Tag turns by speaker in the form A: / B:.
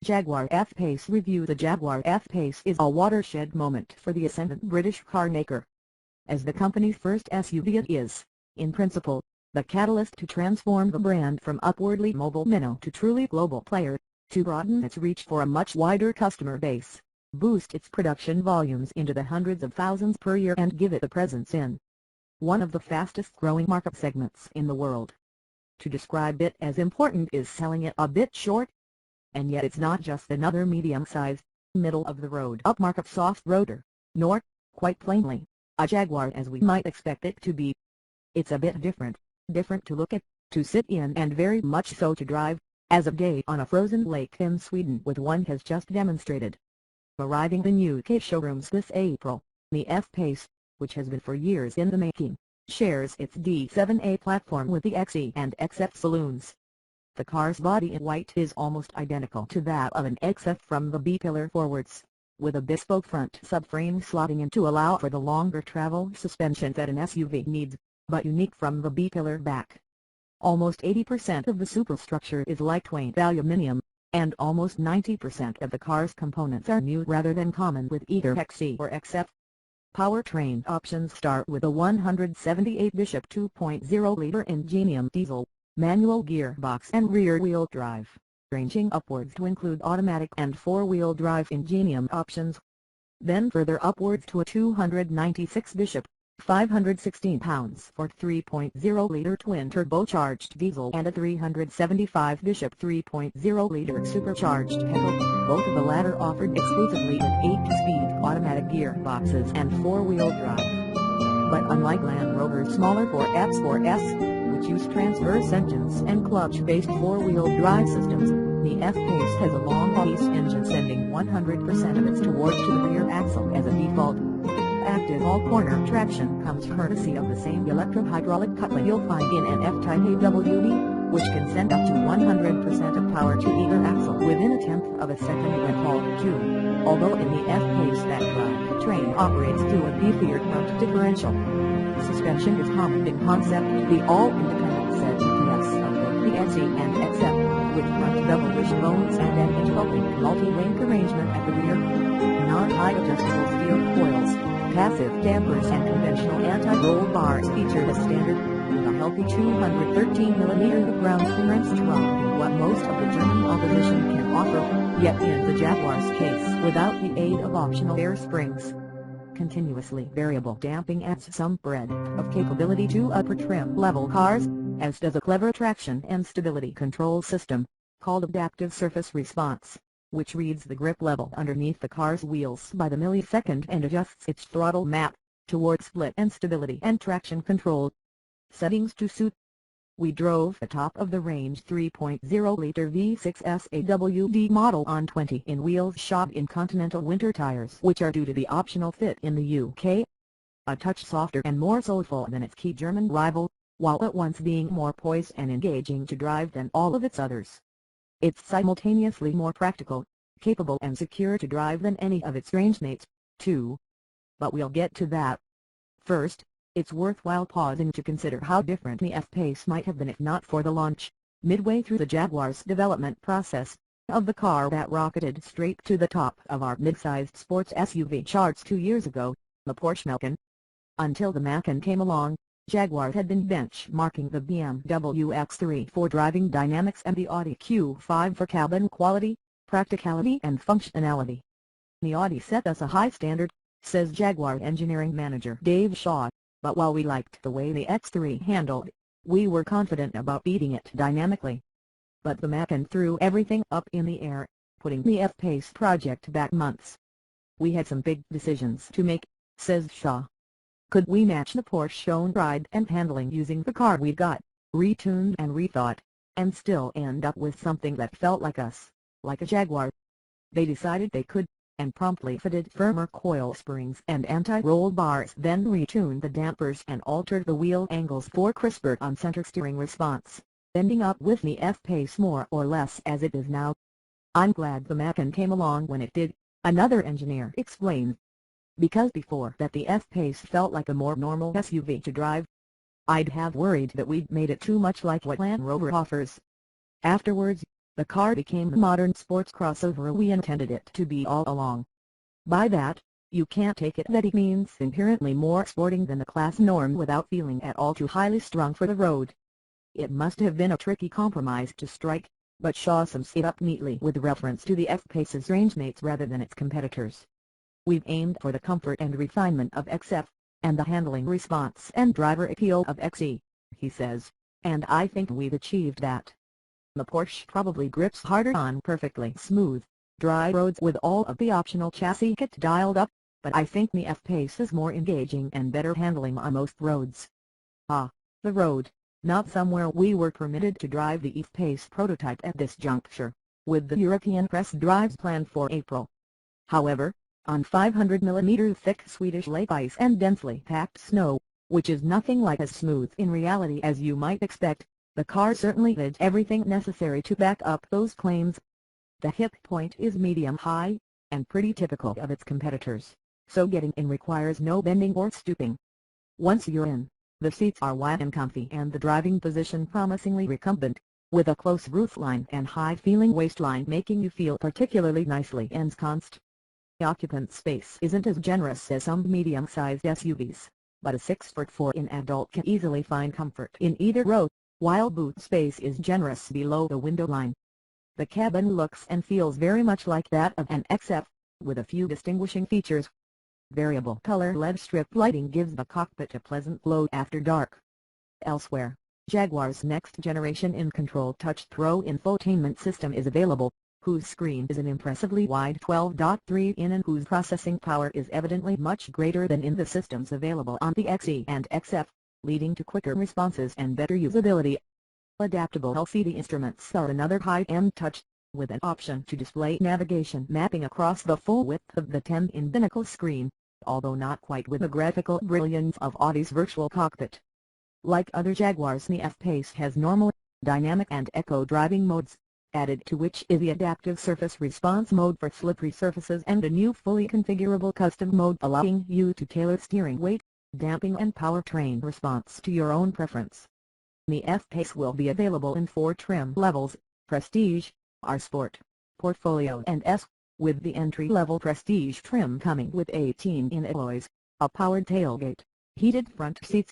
A: Jaguar F Pace review. The Jaguar F Pace is a watershed moment for the ascendant British car maker. As the company's first SUV, it is, in principle, the catalyst to transform the brand from upwardly mobile minnow to truly global player, to broaden its reach for a much wider customer base, boost its production volumes into the hundreds of thousands per year, and give it a presence in one of the fastest growing market segments in the world. To describe it as important is selling it a bit short. And yet it's not just another medium-sized, middle-of-the-road upmarket soft-roader, nor, quite plainly, a Jaguar as we might expect it to be. It's a bit different to look at, to sit in, and very much so to drive, as a day on a frozen lake in Sweden with one has just demonstrated. Arriving in UK showrooms this April, the F Pace, which has been for years in the making, shares its D7A platform with the XE and XF saloons. The car's body in white is almost identical to that of an XF from the B-pillar forwards, with a bespoke front subframe slotting in to allow for the longer travel suspension that an SUV needs, but unique from the B-pillar back. Almost 80% of the superstructure is lightweight aluminium, and almost 90% of the car's components are new rather than common with either XE or XF. Powertrain options start with a 178 Bishop 2.0-liter Ingenium diesel, manual gearbox and rear-wheel drive, ranging upwards to include automatic and four-wheel drive Ingenium options. Then further upwards to a 296 Bishop, 516 pounds for 3.0-liter twin-turbocharged diesel and a 375 Bishop 3.0-liter supercharged petrol, both of the latter offered exclusively with 8-speed automatic gearboxes and four-wheel drive. But unlike Land Rover's smaller 4X4S, which use transverse engines and clutch-based four-wheel drive systems, the F Pace has a long-base engine sending 100% of its torque to the rear axle as a default. Active all-corner traction comes courtesy of the same electro-hydraulic coupling you'll find in an F-Type AWD, which can send up to 100% of power to either axle within a tenth of a second when called to, although in the F Pace that drivetrain operates through a beefier front differential. Suspension is common in concept to the all-independent set EPS of both the XE and XF, with front double wishbones and an interlocking multi-link arrangement at the rear. Non-high adjustable steel coils, passive dampers and conventional anti-roll bars featured as standard, with a healthy 213mm of ground clearance trunk, what most of the German opposition can offer, yet in the Jaguar's case without the aid of optional air springs. Continuously variable damping adds some breadth of capability to upper trim level cars, as does a clever traction and stability control system, called Adaptive Surface Response, which reads the grip level underneath the car's wheels by the millisecond and adjusts its throttle map towards split and stability and traction control. Settings to suit. We drove the top-of-the-range 3.0-liter V6 SAWD model on 20 in wheels shod in Continental winter tires, which are due to the optional fit in the UK. A touch softer and more soulful than its key German rival, while at once being more poised and engaging to drive than all of its others. It's simultaneously more practical, capable and secure to drive than any of its rangemates, too. But we'll get to that. First, it's worthwhile pausing to consider how different the F Pace might have been if not for the launch, midway through the Jaguar's development process, of the car that rocketed straight to the top of our mid-sized sports SUV charts 2 years ago, the Porsche Macan. Until the Macan came along, Jaguar had been benchmarking the BMW X3 for driving dynamics and the Audi Q5 for cabin quality, practicality and functionality. The Audi set us a high standard, says Jaguar engineering manager Dave Shaw, but while we liked the way the X3 handled, we were confident about beating it dynamically. But the Macan threw everything up in the air, putting the F Pace project back months. We had some big decisions to make, says Shaw. Could we match the Porsche own ride and handling using the car we got, retuned and rethought, and still end up with something that felt like us, like a Jaguar? They decided they could, and promptly fitted firmer coil springs and anti-roll bars, then retuned the dampers and altered the wheel angles for crisper on-center steering response, ending up with the F Pace more or less as it is now. I'm glad the Macan came along when it did, another engineer explained. Because before that the F Pace felt like a more normal SUV to drive. I'd have worried that we'd made it too much like what Land Rover offers. Afterwards, the car became the modern sports crossover we intended it to be all along. By that, you can't take it that it means inherently more sporting than the class norm without feeling at all too highly strung for the road. It must have been a tricky compromise to strike, but Shaw sums it up neatly with reference to the F-Pace's rangemates rather than its competitors. We've aimed for the comfort and refinement of XF, and the handling response and driver appeal of XE, he says, and I think we've achieved that. The Porsche probably grips harder on perfectly smooth, dry roads with all of the optional chassis kit dialed up, but I think the F-Pace is more engaging and better handling on most roads. Ah, the road, not somewhere we were permitted to drive the F-Pace prototype at this juncture, with the European press drives planned for April. However, on 500mm thick Swedish lake ice and densely packed snow, which is nothing like as smooth in reality as you might expect, the car certainly did everything necessary to back up those claims. The hip point is medium-high, and pretty typical of its competitors, so getting in requires no bending or stooping. Once you're in, the seats are wide and comfy and the driving position promisingly recumbent, with a close roofline and high-feeling waistline making you feel particularly nicely ensconced. The occupant space isn't as generous as some medium-sized SUVs, but a 6'4" adult can easily find comfort in either row, while boot space is generous below the window line. The cabin looks and feels very much like that of an XF, with a few distinguishing features. Variable color LED strip lighting gives the cockpit a pleasant glow after dark. Elsewhere, Jaguar's next-generation InControl Touch Pro infotainment system is available, whose screen is an impressively wide 12.3" and whose processing power is evidently much greater than in the systems available on the XE and XF, leading to quicker responses and better usability. Adaptable LCD instruments are another high-end touch, with an option to display navigation mapping across the full width of the 10-inch binnacle screen, although not quite with the graphical brilliance of Audi's virtual cockpit. Like other Jaguars, the F-Pace has normal, dynamic and eco driving modes, added to which is the adaptive surface response mode for slippery surfaces and a new fully configurable custom mode allowing you to tailor steering weight, damping and powertrain response to your own preference. The F-Pace will be available in 4 trim levels: Prestige, R Sport, Portfolio and S, with the entry-level Prestige trim coming with 18-in alloys, a powered tailgate, heated front seats,